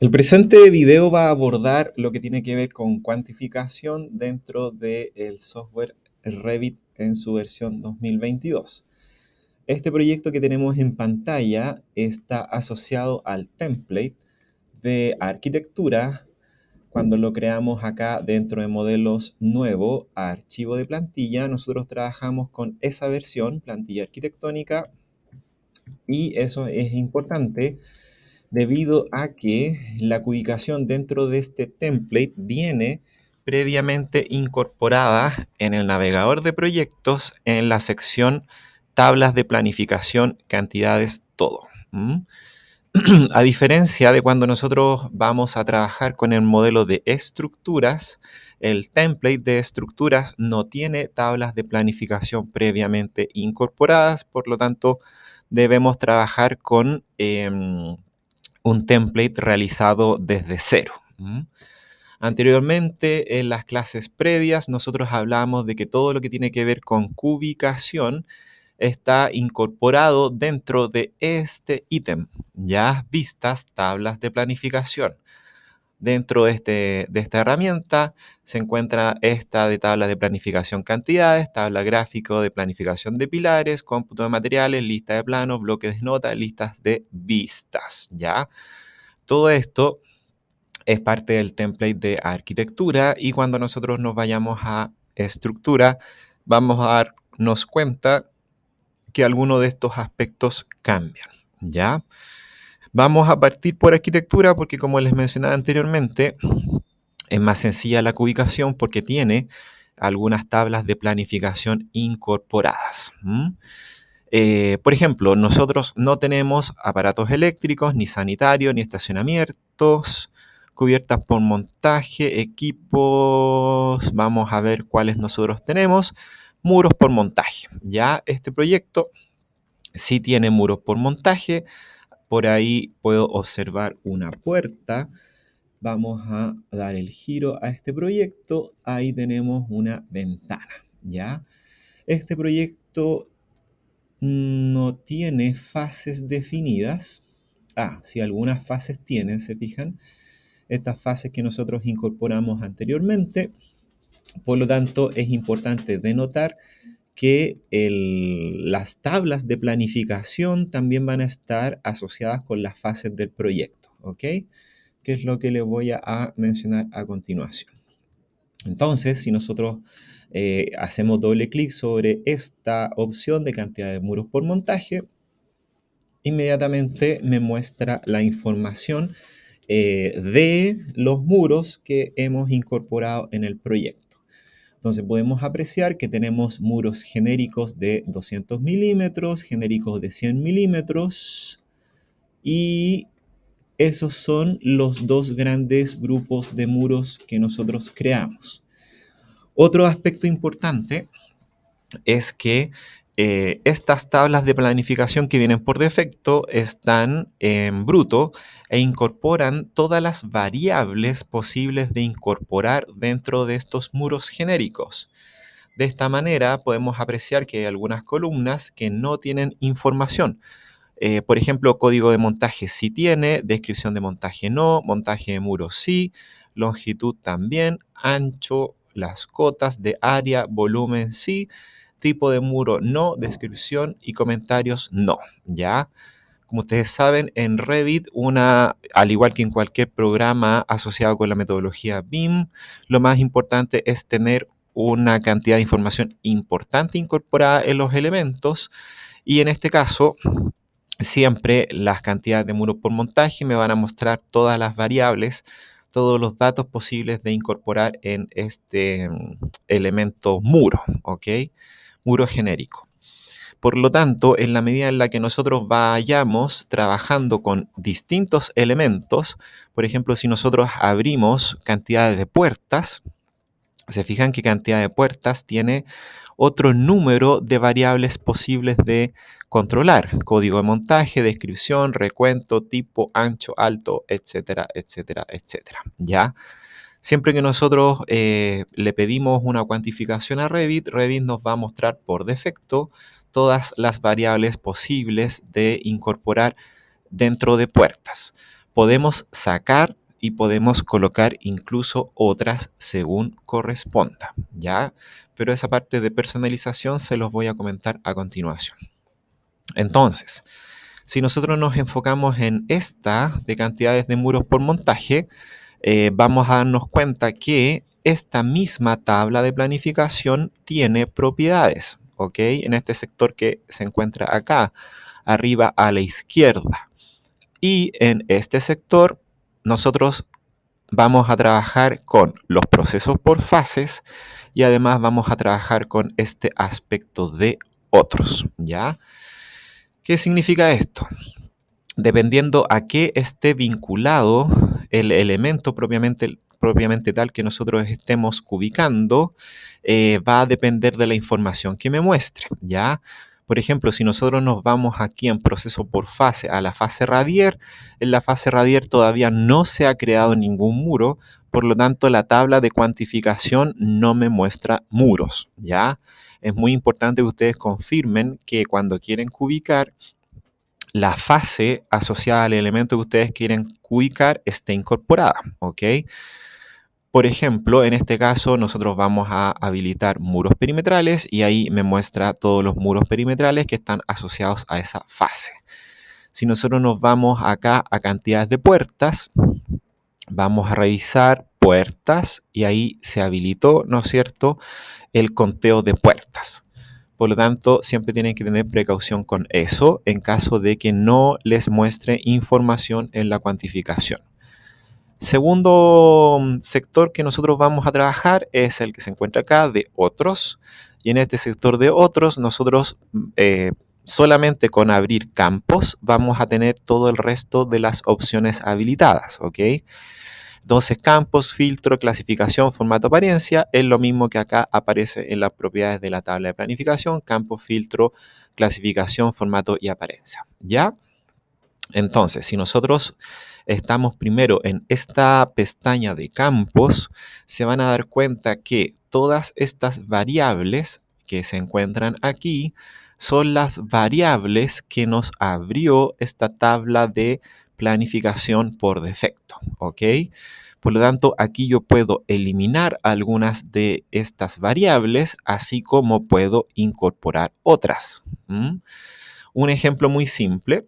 El presente video va a abordar lo que tiene que ver con cuantificación dentro del software Revit en su versión 2022. Este proyecto que tenemos en pantalla está asociado al template de arquitectura. Cuando lo creamos acá dentro de modelos nuevo, archivo de plantilla, nosotros trabajamos con esa versión, plantilla arquitectónica, y eso es importante debido a que la ubicación dentro de este template viene previamente incorporada en el navegador de proyectos en la sección tablas de planificación, cantidades, todo. A diferencia de cuando nosotros vamos a trabajar con el modelo de estructuras, el template de estructuras no tiene tablas de planificación previamente incorporadas, por lo tanto debemos trabajar con un template realizado desde cero. Anteriormente, en las clases previas, nosotros hablamos de que todo lo que tiene que ver con cubicación está incorporado dentro de este ítem, ya vistas tablas de planificación. Dentro de esta herramienta se encuentra esta de tabla de planificación cantidades, tabla gráfico de planificación de pilares, cómputo de materiales, lista de planos, bloques de notas, listas de vistas, ¿ya? Todo esto es parte del template de arquitectura y cuando nosotros nos vayamos a estructura, vamos a darnos cuenta que algunos de estos aspectos cambian, ¿ya? Vamos a partir por arquitectura porque, como les mencionaba anteriormente, es más sencilla la ubicación porque tiene algunas tablas de planificación incorporadas. Por ejemplo, nosotros no tenemos aparatos eléctricos, ni sanitarios, ni estacionamientos, cubiertas por montaje, equipos, vamos a ver cuáles nosotros tenemos, muros por montaje. Ya este proyecto sí tiene muros por montaje, por ahí puedo observar una puerta. Vamos a dar el giro a este proyecto, ahí tenemos una ventana, ¿ya? Este proyecto no tiene fases definidas. Sí, algunas fases tienen, se fijan. Estas fases que nosotros incorporamos anteriormente. Por lo tanto, es importante denotar que las tablas de planificación también van a estar asociadas con las fases del proyecto, ¿ok? Que es lo que les voy a mencionar a continuación. Entonces, si nosotros hacemos doble clic sobre esta opción de cantidad de muros por montaje, inmediatamente me muestra la información de los muros que hemos incorporado en el proyecto. Entonces podemos apreciar que tenemos muros genéricos de 200 milímetros, genéricos de 100 milímetros y esos son los dos grandes grupos de muros que nosotros creamos. Otro aspecto importante es que estas tablas de planificación que vienen por defecto están en bruto e incorporan todas las variables posibles de incorporar dentro de estos muros genéricos. De esta manera podemos apreciar que hay algunas columnas que no tienen información. Por ejemplo, código de montaje sí tiene, descripción de montaje no, montaje de muro sí, longitud también, ancho, las cotas de área, volumen sí, tipo de muro no, descripción y comentarios no, ¿ya? Como ustedes saben, en Revit, al igual que en cualquier programa asociado con la metodología BIM, lo más importante es tener una cantidad de información importante incorporada en los elementos y en este caso siempre las cantidades de muros por montaje me van a mostrar todas las variables, todos los datos posibles de incorporar en este elemento muro, ¿ok? Muro genérico. Por lo tanto, en la medida en la que nosotros vayamos trabajando con distintos elementos, por ejemplo, si nosotros abrimos cantidades de puertas, se fijan qué cantidad de puertas tiene otro número de variables posibles de controlar. Código de montaje, descripción, recuento, tipo, ancho, alto, etcétera, etcétera, etcétera. ¿Ya? Siempre que nosotros le pedimos una cuantificación a Revit, Revit nos va a mostrar por defecto todas las variables posibles de incorporar dentro de puertas. Podemos sacar y podemos colocar incluso otras según corresponda, ¿ya? Pero esa parte de personalización se los voy a comentar a continuación. Entonces, si nosotros nos enfocamos en esta de cantidades de muros por montaje, vamos a darnos cuenta que esta misma tabla de planificación tiene propiedades, ¿ok? En este sector que se encuentra acá, arriba a la izquierda. Y en este sector, nosotros vamos a trabajar con los procesos por fases y además vamos a trabajar con este aspecto de otros, ¿ya? ¿Qué significa esto? Dependiendo a qué esté vinculado el elemento propiamente tal que nosotros estemos ubicando, va a depender de la información que me muestre, ¿ya? Por ejemplo, si nosotros nos vamos aquí en proceso por fase a la fase radier, en la fase radier todavía no se ha creado ningún muro, por lo tanto la tabla de cuantificación no me muestra muros, ¿ya? Es muy importante que ustedes confirmen que cuando quieren cubicar, la fase asociada al elemento que ustedes quieren ubicar esté incorporada, ¿ok? Por ejemplo, en este caso nosotros vamos a habilitar muros perimetrales y ahí me muestra todos los muros perimetrales que están asociados a esa fase. Si nosotros nos vamos acá a cantidades de puertas, vamos a revisar puertas y ahí se habilitó, ¿no es cierto?, el conteo de puertas. Por lo tanto, siempre tienen que tener precaución con eso en caso de que no les muestre información en la cuantificación. Segundo sector que nosotros vamos a trabajar es el que se encuentra acá de otros. Y en este sector de otros, nosotros solamente con abrir campos vamos a tener todo el resto de las opciones habilitadas, ¿ok? Entonces, campos, filtro, clasificación, formato, apariencia, es lo mismo que acá aparece en las propiedades de la tabla de planificación, campo, filtro, clasificación, formato y apariencia, ¿ya? Entonces, si nosotros estamos primero en esta pestaña de campos, se van a dar cuenta que todas estas variables que se encuentran aquí son las variables que nos abrió esta tabla de planificación por defecto, ¿ok? Por lo tanto, aquí yo puedo eliminar algunas de estas variables, así como puedo incorporar otras. Un ejemplo muy simple,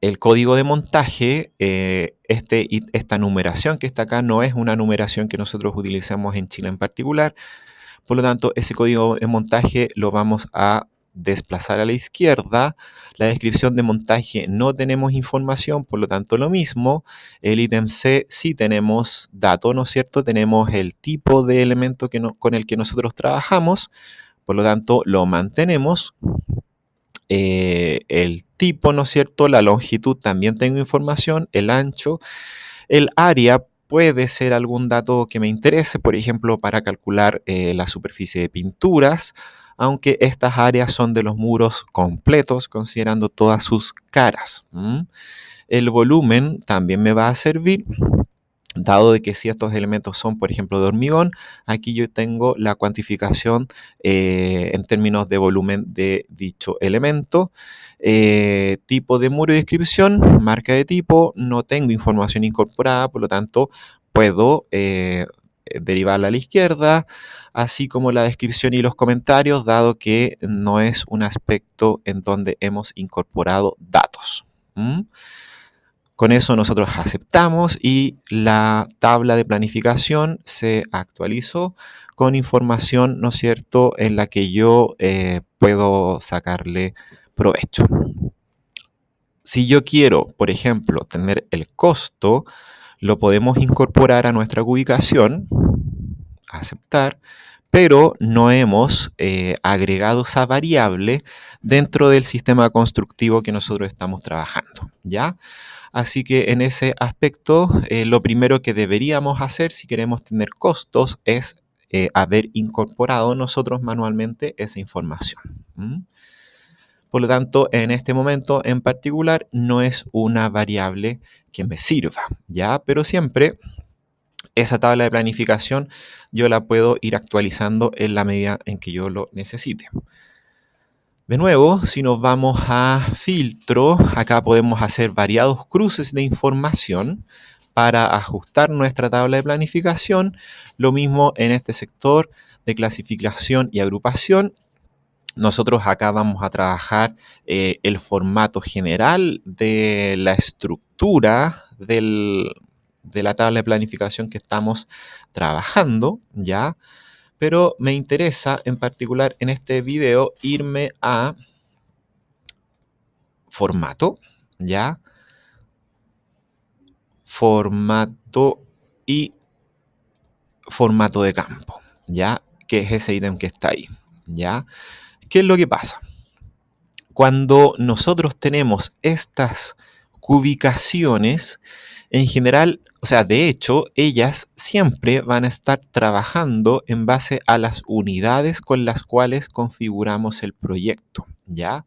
el código de montaje, esta numeración que está acá no es una numeración que nosotros utilizamos en Chile en particular. Por lo tanto, ese código de montaje lo vamos a desplazar a la izquierda. La descripción de montaje no tenemos información, por lo tanto lo mismo. El ítem C sí tenemos datos, ¿no es cierto? Tenemos el tipo de elemento con el que nosotros trabajamos, por lo tanto lo mantenemos. El tipo, ¿no es cierto? La longitud también tengo información, el ancho, el área puede ser algún dato que me interese, por ejemplo, para calcular la superficie de pinturas, aunque estas áreas son de los muros completos, considerando todas sus caras. El volumen también me va a servir. Dado de que si estos elementos son, por ejemplo, de hormigón, aquí yo tengo la cuantificación en términos de volumen de dicho elemento. Tipo de muro y descripción, marca de tipo, no tengo información incorporada, por lo tanto puedo derivarla a la izquierda, así como la descripción y los comentarios, dado que no es un aspecto en donde hemos incorporado datos. Con eso nosotros aceptamos y la tabla de planificación se actualizó con información, ¿no es cierto?, en la que yo puedo sacarle provecho. Si yo quiero, por ejemplo, tener el costo, lo podemos incorporar a nuestra ubicación, aceptar, pero no hemos agregado esa variable dentro del sistema constructivo que nosotros estamos trabajando, ¿ya? Así que en ese aspecto, lo primero que deberíamos hacer si queremos tener costos es haber incorporado nosotros manualmente esa información. Por lo tanto, en este momento en particular no es una variable que me sirva, ¿ya? Pero siempre esa tabla de planificación yo la puedo ir actualizando en la medida en que yo lo necesite. De nuevo, si nos vamos a filtro, acá podemos hacer variados cruces de información para ajustar nuestra tabla de planificación. Lo mismo en este sector de clasificación y agrupación. Nosotros acá vamos a trabajar el formato general de la estructura de la tabla de planificación que estamos trabajando, ¿ya? Pero me interesa en particular en este video irme a formato, ¿ya? Formato y formato de campo, ¿ya? Que es ese ítem que está ahí, ¿ya? ¿Qué es lo que pasa? Cuando nosotros tenemos estas cubicaciones, en general, o sea, de hecho, ellas siempre van a estar trabajando en base a las unidades con las cuales configuramos el proyecto, ¿ya?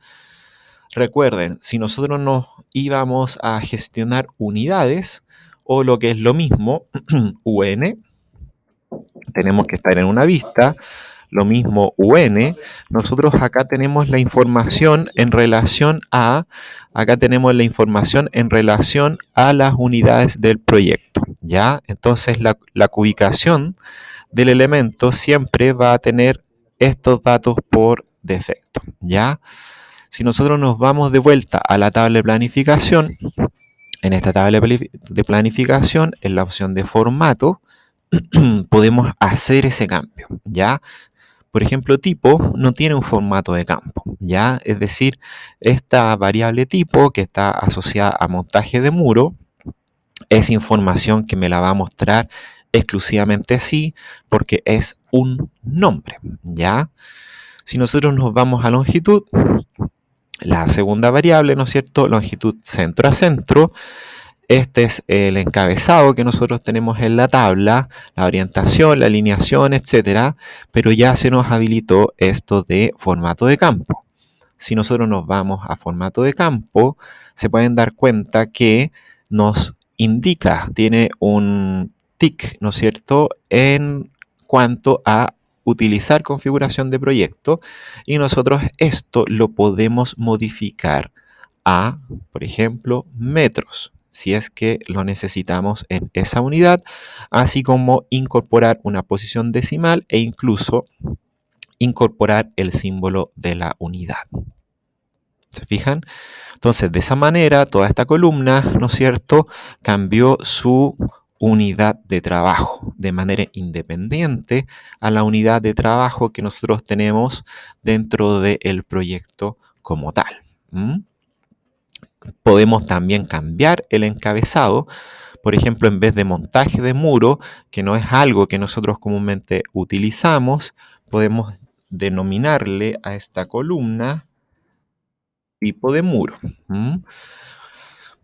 Recuerden, si nosotros nos íbamos a gestionar unidades, o lo que es lo mismo, UN, tenemos que estar en una vista, lo mismo UN, nosotros acá tenemos la información en relación a, las unidades del proyecto, ¿ya? Entonces la ubicación del elemento siempre va a tener estos datos por defecto, ¿ya? Si nosotros nos vamos de vuelta a la tabla de planificación, en esta tabla de planificación, en la opción de formato, podemos hacer ese cambio, ¿ya? Por ejemplo, tipo no tiene un formato de campo, ¿ya? Es decir, esta variable tipo que está asociada a montaje de muro es información que me la va a mostrar exclusivamente así porque es un nombre, ¿ya? Si nosotros nos vamos a longitud, la segunda variable, ¿no es cierto? Longitud centro a centro. Este es el encabezado que nosotros tenemos en la tabla, la orientación, la alineación, etcétera, pero ya se nos habilitó esto de formato de campo. Si nosotros nos vamos a formato de campo, se pueden dar cuenta que nos indica, tiene un tick, ¿no es cierto?, en cuanto a utilizar configuración de proyecto y nosotros esto lo podemos modificar a, por ejemplo, metros, si es que lo necesitamos en esa unidad, así como incorporar una posición decimal e incluso incorporar el símbolo de la unidad. ¿Se fijan? Entonces, de esa manera, toda esta columna, ¿no es cierto?, cambió su unidad de trabajo de manera independiente a la unidad de trabajo que nosotros tenemos dentro del proyecto como tal. Podemos también cambiar el encabezado. Por ejemplo, en vez de montaje de muro, que no es algo que nosotros comúnmente utilizamos, podemos denominarle a esta columna tipo de muro.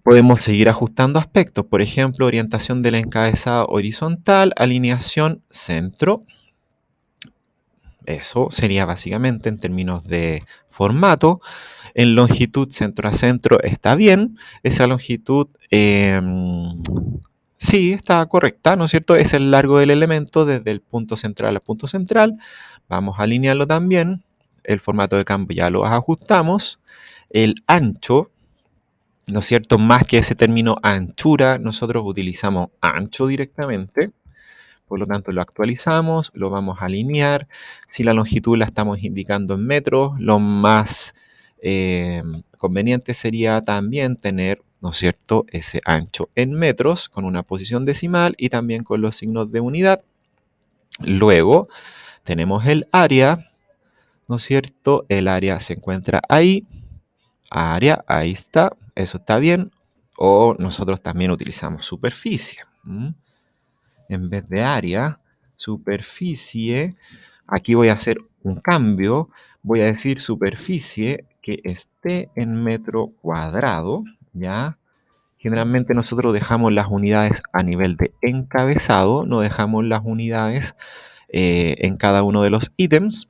Podemos seguir ajustando aspectos, por ejemplo, orientación del encabezado horizontal, alineación centro. Eso sería básicamente en términos de formato. En longitud centro a centro está bien. Esa longitud sí está correcta, ¿no es cierto? Es el largo del elemento desde el punto central al punto central. Vamos a alinearlo también. El formato de campo ya lo ajustamos. El ancho, ¿no es cierto? Más que ese término anchura, nosotros utilizamos ancho directamente. Por lo tanto, lo actualizamos, lo vamos a alinear. Si la longitud la estamos indicando en metros, lo más conveniente sería también tener, ¿no es cierto?, ese ancho en metros con una posición decimal y también con los signos de unidad. Luego tenemos el área, ¿no es cierto? El área se encuentra ahí. Área, ahí está, eso está bien. O nosotros también utilizamos superficie. En vez de área, superficie, aquí voy a hacer un cambio, voy a decir superficie que esté en metro cuadrado, ¿ya? Generalmente nosotros dejamos las unidades a nivel de encabezado, no dejamos las unidades en cada uno de los ítems.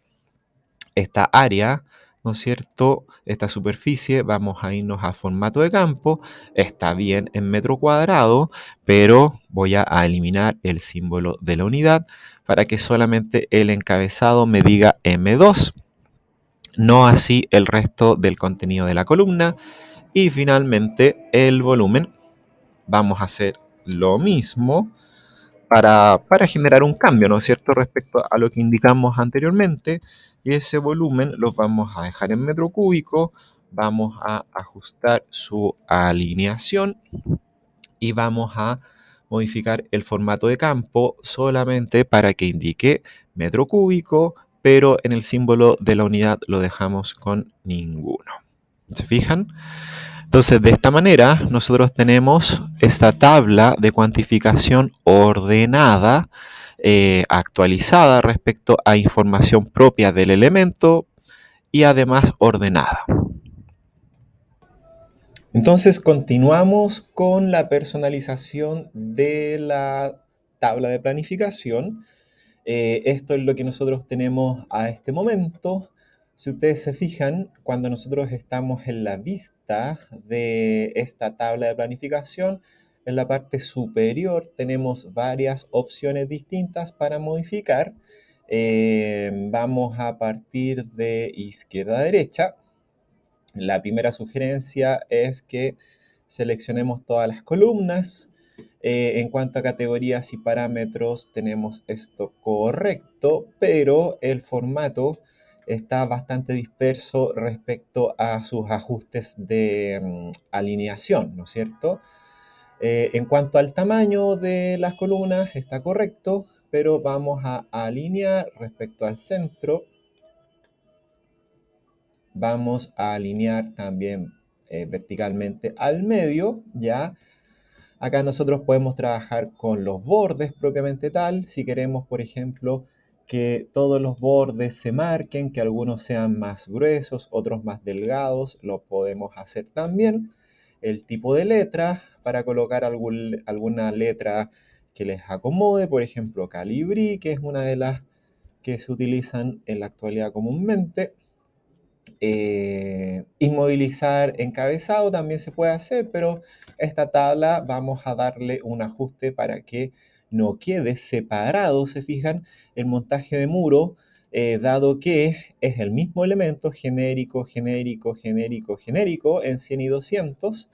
Esta área, ¿no es cierto? Esta superficie, vamos a irnos a formato de campo, está bien en metro cuadrado, pero voy a eliminar el símbolo de la unidad para que solamente el encabezado me diga M2. no así el resto del contenido de la columna. Y finalmente el volumen. Vamos a hacer lo mismo para generar un cambio, ¿no es cierto?, respecto a lo que indicamos anteriormente. Y ese volumen lo vamos a dejar en metro cúbico, vamos a ajustar su alineación y vamos a modificar el formato de campo solamente para que indique metro cúbico, pero en el símbolo de la unidad lo dejamos con ninguno. ¿Se fijan? Entonces, de esta manera, nosotros tenemos esta tabla de cuantificación ordenada, actualizada respecto a información propia del elemento y además ordenada. Entonces, continuamos con la personalización de la tabla de planificación. Esto es lo que nosotros tenemos a este momento. Si ustedes se fijan, cuando nosotros estamos en la vista de esta tabla de planificación, en la parte superior tenemos varias opciones distintas para modificar. Vamos a partir de izquierda a derecha. La primera sugerencia es que seleccionemos todas las columnas. En cuanto a categorías y parámetros, tenemos esto correcto, pero el formato está bastante disperso respecto a sus ajustes de alineación, ¿no es cierto? En cuanto al tamaño de las columnas, está correcto, pero vamos a alinear respecto al centro. Vamos a alinear también verticalmente al medio, ¿ya? Acá nosotros podemos trabajar con los bordes propiamente tal. Si queremos, por ejemplo, que todos los bordes se marquen, que algunos sean más gruesos, otros más delgados, lo podemos hacer también. El tipo de letra, para colocar alguna letra que les acomode, por ejemplo, Calibri, que es una de las que se utilizan en la actualidad comúnmente. Inmovilizar encabezado también se puede hacer, pero esta tabla vamos a darle un ajuste para que no quede separado, se fijan, el montaje de muro, dado que es el mismo elemento genérico, genérico, genérico, genérico en 100 y 200,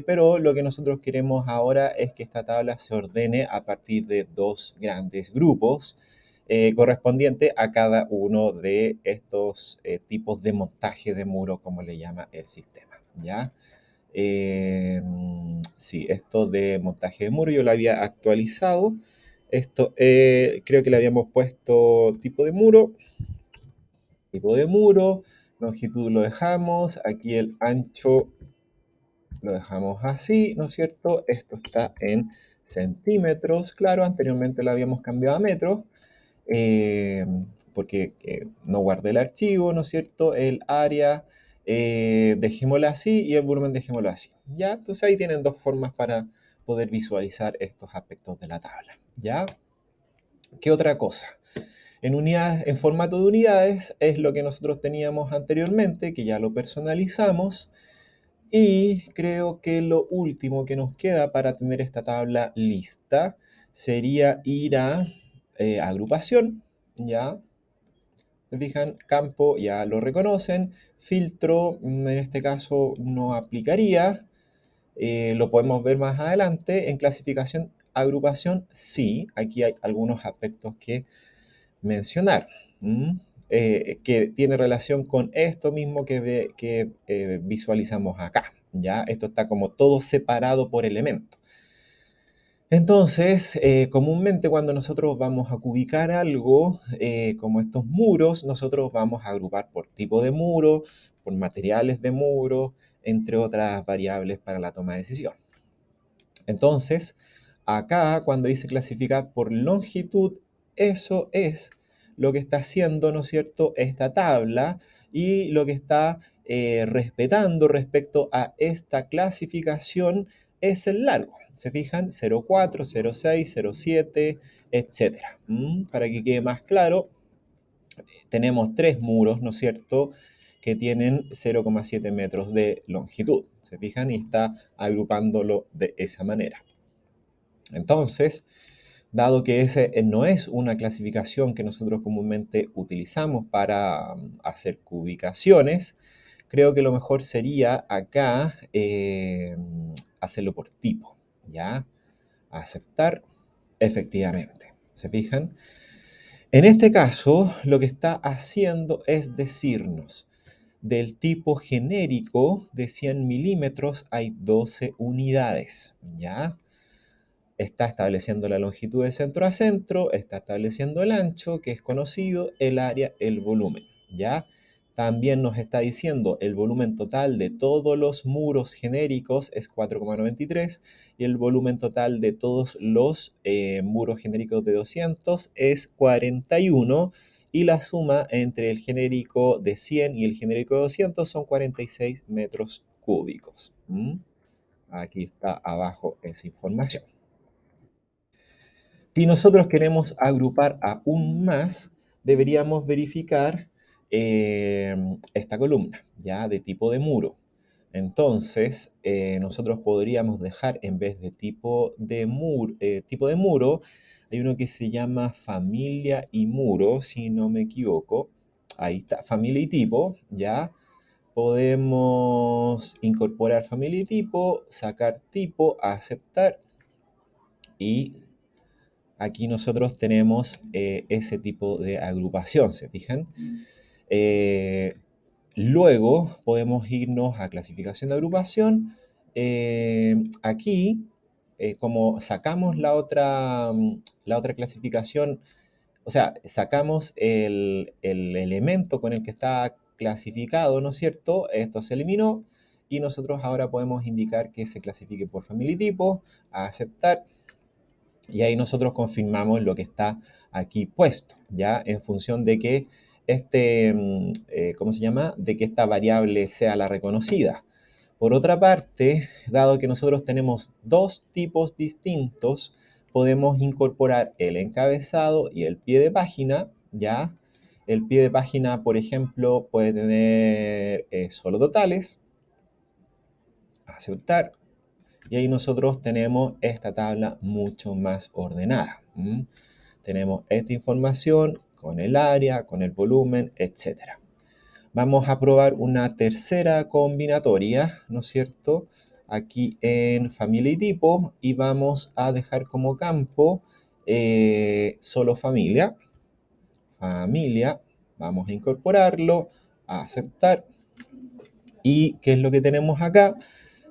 pero lo que nosotros queremos ahora es que esta tabla se ordene a partir de dos grandes grupos correspondiente a cada uno de estos tipos de montaje de muro, como le llama el sistema, ¿ya? Sí, esto de montaje de muro yo lo había actualizado. Esto creo que le habíamos puesto tipo de muro, longitud lo dejamos, aquí el ancho lo dejamos así, ¿no es cierto? Esto está en centímetros, claro, anteriormente lo habíamos cambiado a metros, eh, porque no guardé el archivo, ¿no es cierto? El área, dejémoslo así y el volumen dejémoslo así. ¿Ya? Entonces ahí tienen dos formas para poder visualizar estos aspectos de la tabla. ¿Ya? ¿Qué otra cosa? En unidades, en formato de unidades es lo que nosotros teníamos anteriormente, que ya lo personalizamos. Y creo que lo último que nos queda para tener esta tabla lista sería ir a agrupación, ¿ya? Se fijan, campo ya lo reconocen, filtro en este caso no aplicaría, lo podemos ver más adelante, en clasificación, agrupación sí, aquí hay algunos aspectos que mencionar, que tiene relación con esto mismo que visualizamos acá, ¿ya? Esto está como todo separado por elemento. Entonces, comúnmente cuando nosotros vamos a cubicar algo, como estos muros, nosotros vamos a agrupar por tipo de muro, por materiales de muro, entre otras variables para la toma de decisión. Entonces, acá cuando dice clasificar por longitud, eso es lo que está haciendo, ¿no es cierto?, esta tabla y lo que está respetando respecto a esta clasificación es el largo. ¿Se fijan? 0,4, 0,6, 0,7, etcétera. Para que quede más claro, tenemos tres muros, ¿no es cierto?, que tienen 0,7 metros de longitud. ¿Se fijan? Y está agrupándolo de esa manera. Entonces, Dado que ese no es una clasificación que nosotros comúnmente utilizamos para hacer cubicaciones, creo que lo mejor sería acá hacerlo por tipo, ¿ya? Aceptar, efectivamente. ¿Se fijan? En este caso, lo que está haciendo es decirnos, del tipo genérico de 100 milímetros hay 12 unidades, ¿ya? Está estableciendo la longitud de centro a centro, está estableciendo el ancho, que es conocido, el área, el volumen, ¿ya? También nos está diciendo el volumen total de todos los muros genéricos es 4,93 y el volumen total de todos los muros genéricos de 200 es 41 y la suma entre el genérico de 100 y el genérico de 200 son 46 metros cúbicos. Aquí está abajo esa información. Si nosotros queremos agrupar aún más, deberíamos verificar esta columna, ¿ya? De tipo de muro. Entonces, nosotros podríamos dejar en vez de tipo de muro, hay uno que se llama familia y muro, si no me equivoco. Ahí está, familia y tipo, ¿ya? Podemos incorporar familia y tipo, sacar tipo, aceptar y aquí nosotros tenemos ese tipo de agrupación, ¿se fijan? Eh, Luego podemos irnos a clasificación de agrupación. Aquí, como sacamos la otra clasificación, o sea, sacamos el elemento con el que está clasificado, ¿no es cierto? Esto se eliminó y nosotros ahora podemos indicar que se clasifique por familia y tipo, a aceptar y ahí nosotros confirmamos lo que está aquí puesto, ¿ya? En función de que ¿cómo se llama? De que esta variable sea la reconocida. Por otra parte, dado que nosotros tenemos dos tipos distintos, podemos incorporar el encabezado y el pie de página, ¿ya? El pie de página, por ejemplo, puede tener solo totales, aceptar, y ahí nosotros tenemos esta tabla mucho más ordenada. Tenemos esta información con el área, con el volumen, etc. Vamos a probar una tercera combinatoria, ¿no es cierto? Aquí en familia y tipo y vamos a dejar como campo solo familia. Familia, vamos a incorporarlo, a aceptar. ¿Y qué es lo que tenemos acá?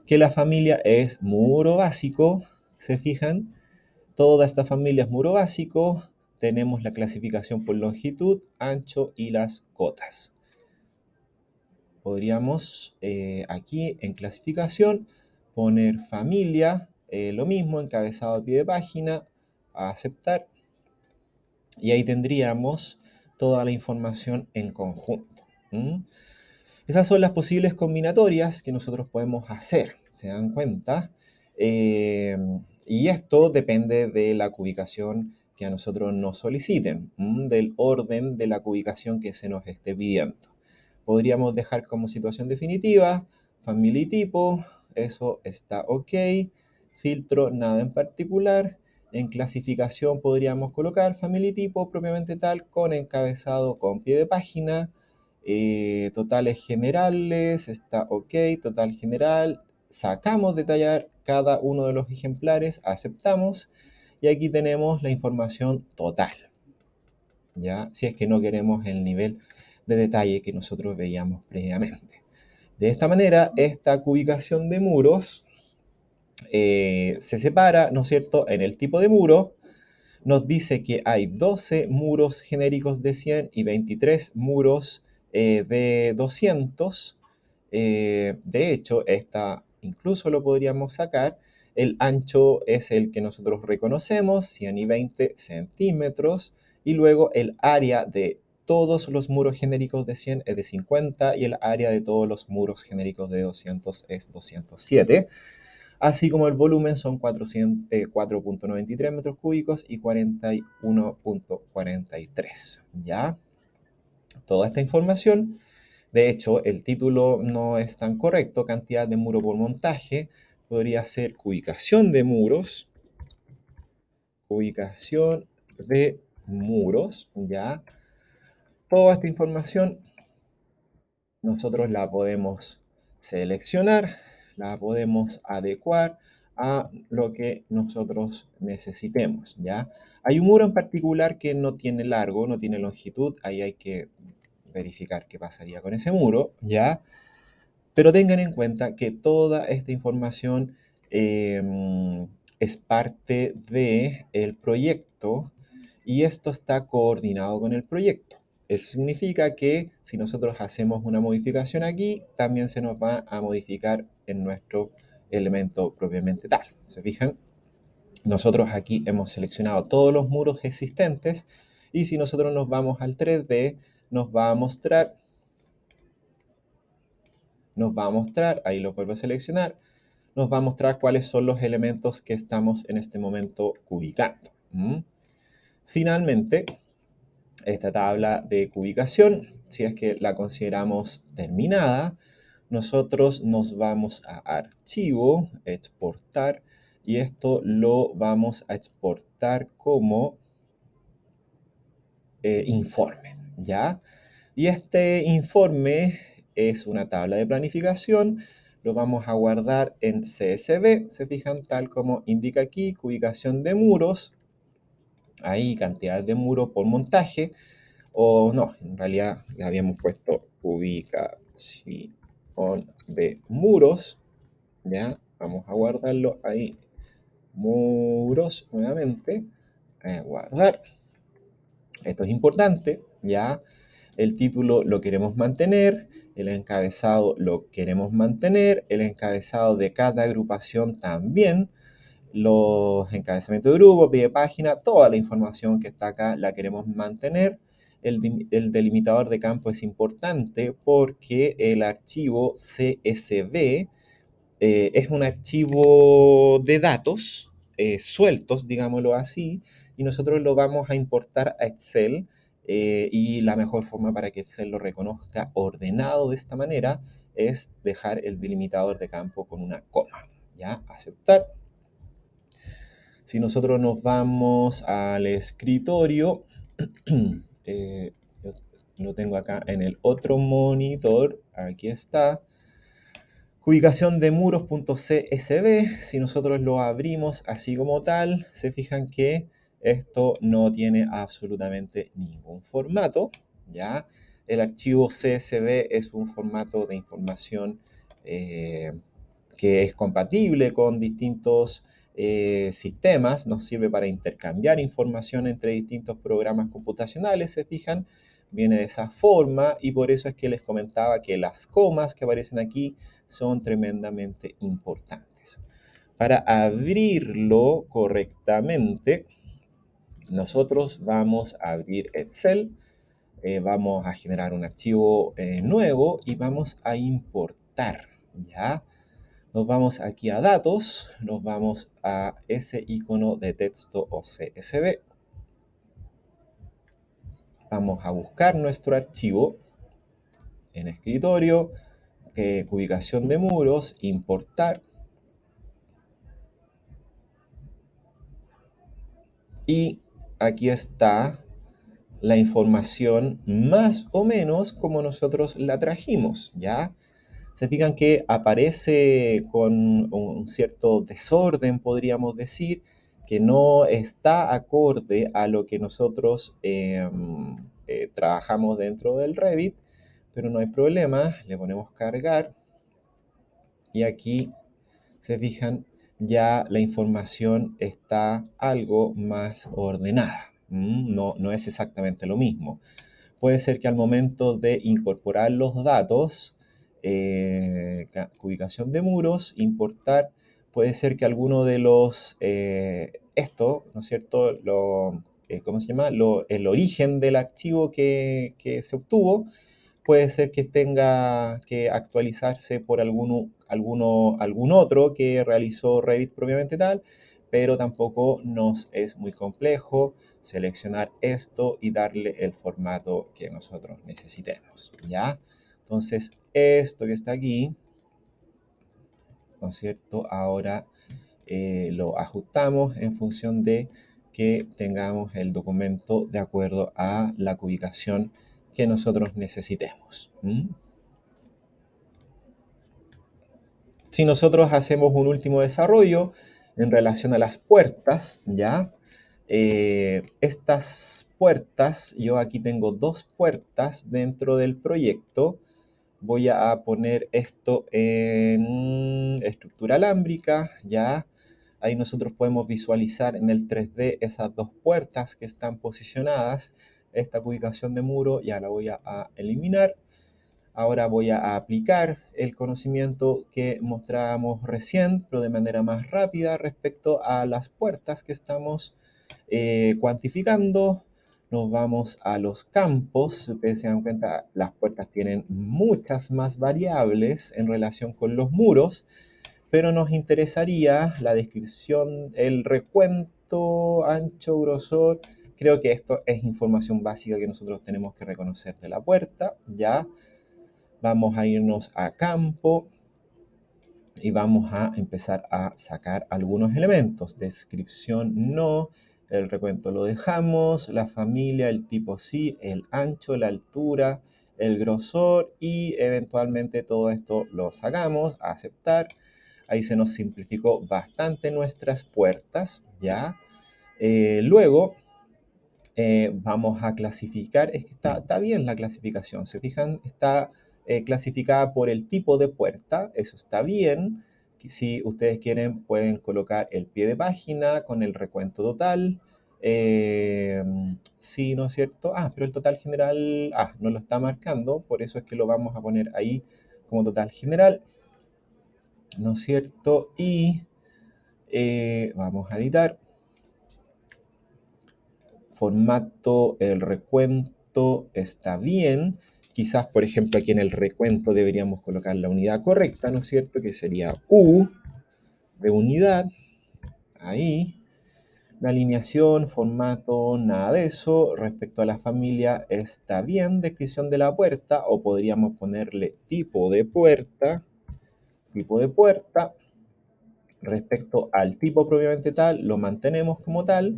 Que la familia es muro básico, ¿se fijan? Toda esta familia es muro básico, tenemos la clasificación por longitud, ancho y las cotas. Podríamos aquí en clasificación poner familia, lo mismo, encabezado a pie de página, a aceptar, y ahí tendríamos toda la información en conjunto. Esas son las posibles combinatorias que nosotros podemos hacer, ¿se dan cuenta? Eh, y esto depende de la cubicación que a nosotros nos soliciten, del orden de la cubicación que se nos esté pidiendo. Podríamos dejar como situación definitiva, familia y tipo, eso está ok, filtro, nada en particular. En clasificación podríamos colocar familia y tipo propiamente tal con encabezado con pie de página, totales generales, está ok, total general, sacamos detallar cada uno de los ejemplares, aceptamos y aquí tenemos la información total, ¿ya? Si es que no queremos el nivel de detalle que nosotros veíamos previamente. De esta manera, esta cubicación de muros se separa, ¿no es cierto?, en el tipo de muro. Nos dice que hay 12 muros genéricos de 100 y 23 muros de 200. De hecho, esta incluso lo podríamos sacar. El ancho es el que nosotros reconocemos, 100 y 20 centímetros. Y luego el área de todos los muros genéricos de 100 es de 50 y el área de todos los muros genéricos de 200 es 207. Así como el volumen son 4.93 metros cúbicos y 41.43. ¿Ya? Toda esta información, de hecho, el título no es tan correcto, cantidad de muro por montaje, podría ser cubicación de muros ubicación de muros, ¿ya? Toda esta información nosotros la podemos seleccionar, la podemos adecuar a lo que nosotros necesitemos, ¿ya? Hay un muro en particular que no tiene largo, no tiene longitud, ahí hay que verificar qué pasaría con ese muro, ¿ya? Pero tengan en cuenta que toda esta información es parte del proyecto y esto está coordinado con el proyecto. Eso significa que si nosotros hacemos una modificación aquí, también se nos va a modificar en nuestro elemento propiamente tal. ¿Se fijan? Nosotros aquí hemos seleccionado todos los muros existentes y si nosotros nos vamos al 3D, nos va a mostrar, ahí lo vuelvo a seleccionar, nos va a mostrar cuáles son los elementos que estamos en este momento ubicando. Finalmente, esta tabla de cubicación, si es que la consideramos terminada, nosotros nos vamos a archivo, exportar, y esto lo vamos a exportar como informe, ¿ya? Y este informe es una tabla de planificación, lo vamos a guardar en CSV, se fijan tal como indica aquí, ubicación de muros, ahí cantidad de muros por montaje, o no, en realidad le habíamos puesto ubicación de muros, ¿ya? Vamos a guardarlo ahí, muros nuevamente, guardar. Esto es importante, ¿ya? El título lo queremos mantener, el encabezado lo queremos mantener, el encabezado de cada agrupación también, los encabezamientos de grupo, pie de página, toda la información que está acá la queremos mantener. El delimitador de campo es importante porque el archivo CSV es un archivo de datos sueltos, digámoslo así, y nosotros lo vamos a importar a Excel y la mejor forma para que Excel lo reconozca ordenado de esta manera es dejar el delimitador de campo con una coma. ¿Ya? Aceptar. Si nosotros nos vamos al escritorio, eh, lo tengo acá en el otro monitor, aquí está. Ubicación de muros.csv, si nosotros lo abrimos así como tal, se fijan que esto no tiene absolutamente ningún formato, ¿ya? El archivo CSV es un formato de información que es compatible con distintos sistemas, nos sirve para intercambiar información entre distintos programas computacionales, se fijan, viene de esa forma y por eso es que les comentaba que las comas que aparecen aquí son tremendamente importantes. Para abrirlo correctamente, nosotros vamos a abrir Excel, vamos a generar un archivo nuevo y vamos a importar, ¿ya? Nos vamos aquí a datos, nos vamos a ese icono de texto o CSV. Vamos a buscar nuestro archivo en escritorio, ubicación de muros, importar. Y aquí está la información más o menos como nosotros la trajimos, ¿ya? Se fijan que aparece con un cierto desorden, podríamos decir, que no está acorde a lo que nosotros trabajamos dentro del Revit, pero no hay problema, le ponemos cargar y aquí se fijan ya la información está algo más ordenada. No, no es exactamente lo mismo. Puede ser que al momento de incorporar los datos, ubicación de muros, importar, puede ser que alguno de los, ¿no es cierto? ¿Cómo se llama? El origen del archivo que se obtuvo, puede ser que tenga que actualizarse por algún otro que realizó Revit propiamente tal, pero tampoco nos es muy complejo seleccionar esto y darle el formato que nosotros necesitemos, ¿ya? Entonces, esto que está aquí, ¿no es cierto? Ahora lo ajustamos en función de que tengamos el documento de acuerdo a la ubicación que nosotros necesitemos. Si nosotros hacemos un último desarrollo en relación a las puertas, ¿ya? Estas puertas, yo aquí tengo dos puertas dentro del proyecto. Voy a poner esto en estructura alámbrica, ¿ya? Ahí nosotros podemos visualizar en el 3D esas dos puertas que están posicionadas. Esta ubicación de muro ya la voy a eliminar. Ahora voy a aplicar el conocimiento que mostrábamos recién, pero de manera más rápida respecto a las puertas que estamos cuantificando. Nos vamos a los campos. Si ustedes se dan cuenta, las puertas tienen muchas más variables en relación con los muros, pero nos interesaría la descripción, el recuento, ancho, grosor. Creo que esto es información básica que nosotros tenemos que reconocer de la puerta, ¿ya? Vamos a irnos a campo y vamos a empezar a sacar algunos elementos. Descripción no, el recuento lo dejamos, la familia, el tipo sí, el ancho, la altura, el grosor y eventualmente todo esto lo sacamos, a aceptar. Ahí se nos simplificó bastante nuestras puertas, ¿ya? Luego vamos a clasificar, es que está bien la clasificación, ¿se fijan? Está clasificada por el tipo de puerta, eso está bien. Si ustedes quieren pueden colocar el pie de página con el recuento total. Eh, sí, ¿no es cierto? Pero el total general, no lo está marcando, por eso es que lo vamos a poner ahí como total general, ¿no es cierto? Y vamos a editar. Formato, el recuento está bien. Quizás, por ejemplo, aquí en el recuento deberíamos colocar la unidad correcta, ¿no es cierto? Que sería U de unidad. Ahí. La alineación, formato, nada de eso. Respecto a la familia, está bien. Descripción de la puerta, o podríamos ponerle tipo de puerta. Tipo de puerta. Respecto al tipo propiamente tal, lo mantenemos como tal.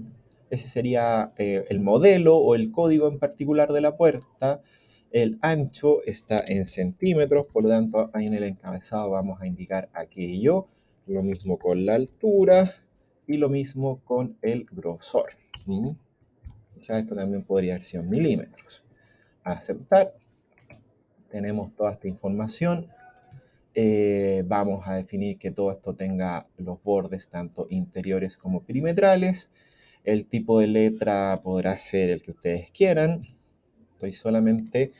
Ese sería el modelo o el código en particular de la puerta. El ancho está en centímetros, por lo tanto, ahí en el encabezado vamos a indicar aquello. Lo mismo con la altura y lo mismo con el grosor. Quizás esto también podría haber sido en milímetros. Aceptar. Tenemos toda esta información. Vamos a definir que todo esto tenga los bordes tanto interiores como perimetrales. El tipo de letra podrá ser el que ustedes quieran. Estoy solamente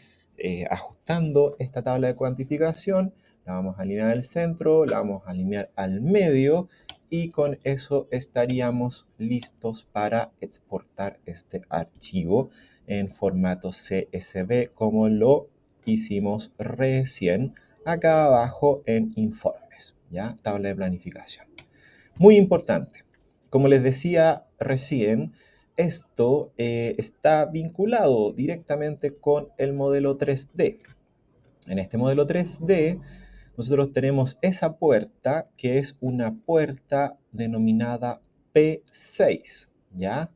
ajustando esta tabla de cuantificación. La vamos a alinear al centro, la vamos a alinear al medio y con eso estaríamos listos para exportar este archivo en formato CSV como lo hicimos recién acá abajo en informes, ¿ya? Tabla de planificación. Muy importante. Como les decía recién, esto está vinculado directamente con el modelo 3D. En este modelo 3D, nosotros tenemos esa puerta que es una puerta denominada P6, ¿ya?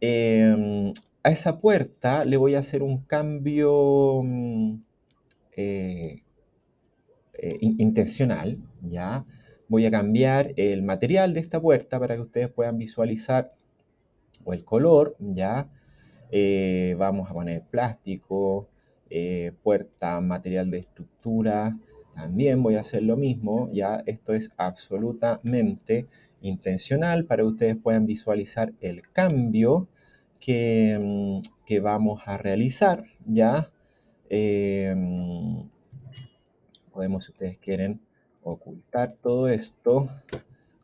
A esa puerta le voy a hacer un cambio eh, intencional, ¿ya? Voy a cambiar el material de esta puerta para que ustedes puedan visualizar o el color, ¿ya? Vamos a poner plástico, puerta, material de estructura, también voy a hacer lo mismo, ¿ya? Esto es absolutamente intencional para que ustedes puedan visualizar el cambio que vamos a realizar, ¿ya? Eh, Podemos, si ustedes quieren, ocultar todo esto,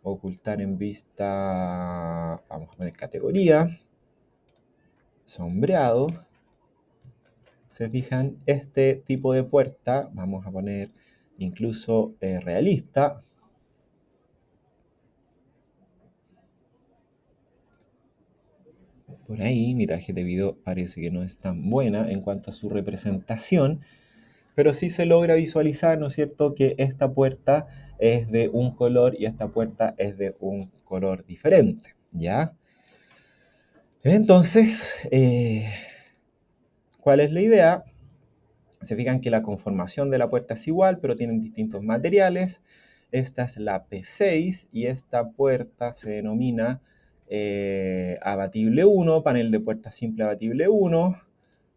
ocultar en vista, vamos a poner categoría, sombreado. Se fijan, este tipo de puerta, vamos a poner incluso realista. Por ahí mi tarjeta de video parece que no es tan buena en cuanto a su representación, pero sí se logra visualizar, ¿no es cierto?, que esta puerta es de un color y esta puerta es de un color diferente, ¿ya? Entonces, ¿cuál es la idea? Se fijan que la conformación de la puerta es igual, pero tienen distintos materiales. Esta es la P6 y esta puerta se denomina abatible 1, panel de puerta simple abatible 1,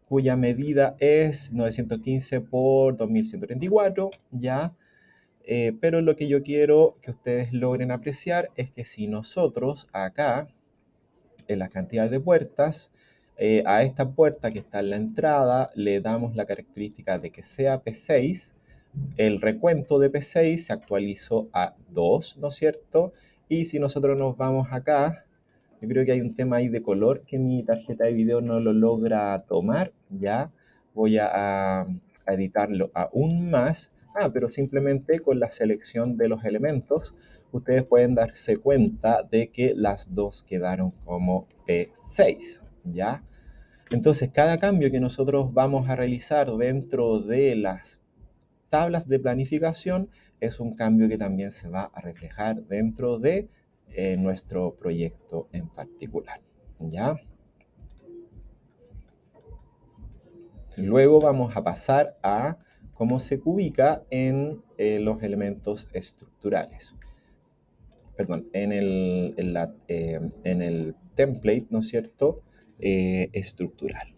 cuya medida es 915 por 2134, ¿ya? Pero lo que yo quiero que ustedes logren apreciar es que si nosotros acá, en las cantidades de puertas, a esta puerta que está en la entrada le damos la característica de que sea P6, el recuento de P6 se actualizó a 2, ¿no es cierto? Y si nosotros nos vamos acá, yo creo que hay un tema ahí de color que mi tarjeta de video no lo logra tomar, ¿ya? Voy a editarlo aún más. Pero simplemente con la selección de los elementos, ustedes pueden darse cuenta de que las dos quedaron como P6, ¿ya? Entonces, cada cambio que nosotros vamos a realizar dentro de las tablas de planificación es un cambio que también se va a reflejar dentro de nuestro proyecto en particular, ¿ya? Luego vamos a pasar a cómo se ubica en los elementos estructurales. Perdón, en el template, ¿no es cierto? Estructural.